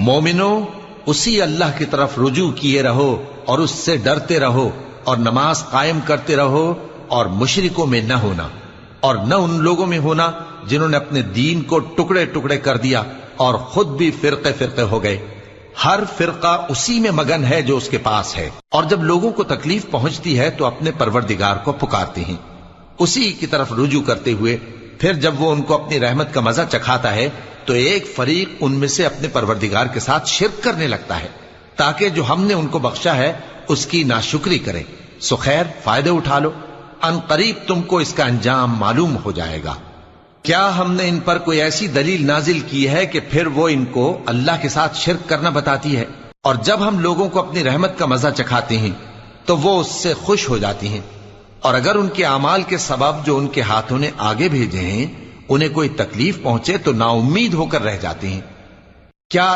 مومنو، اسی اللہ کی طرف رجوع کیے رہو اور اس سے ڈرتے رہو اور نماز قائم کرتے رہو اور مشرکوں میں نہ ہونا، اور نہ ان لوگوں میں ہونا جنہوں نے اپنے دین کو ٹکڑے ٹکڑے کر دیا اور خود بھی فرقے فرقے ہو گئے۔ ہر فرقہ اسی میں مگن ہے جو اس کے پاس ہے، اور جب لوگوں کو تکلیف پہنچتی ہے تو اپنے پروردگار کو پکارتے ہیں اسی کی طرف رجوع کرتے ہوئے۔ پھر جب وہ ان کو اپنی رحمت کا مزہ چکھاتا ہے تو ایک فریق ان میں سے اپنے پروردگار کے ساتھ شرک کرنے لگتا ہے تاکہ جو ہم نے ان کو بخشا ہے اس کی ناشکری کریں۔ سو خیر، فائدے اٹھا لو، ان قریب تم کو اس کا انجام معلوم ہو جائے گا۔ کیا ہم نے ان پر کوئی ایسی دلیل نازل کی ہے کہ پھر وہ ان کو اللہ کے ساتھ شرک کرنا بتاتی ہے؟ اور جب ہم لوگوں کو اپنی رحمت کا مزہ چکھاتے ہیں تو وہ اس سے خوش ہو جاتی ہیں، اور اگر ان کے اعمال کے سبب جو ان کے ہاتھوں نے آگے بھیجے ہیں انہیں کوئی تکلیف پہنچے تو نا امید ہو کر رہ جاتے ہیں۔ کیا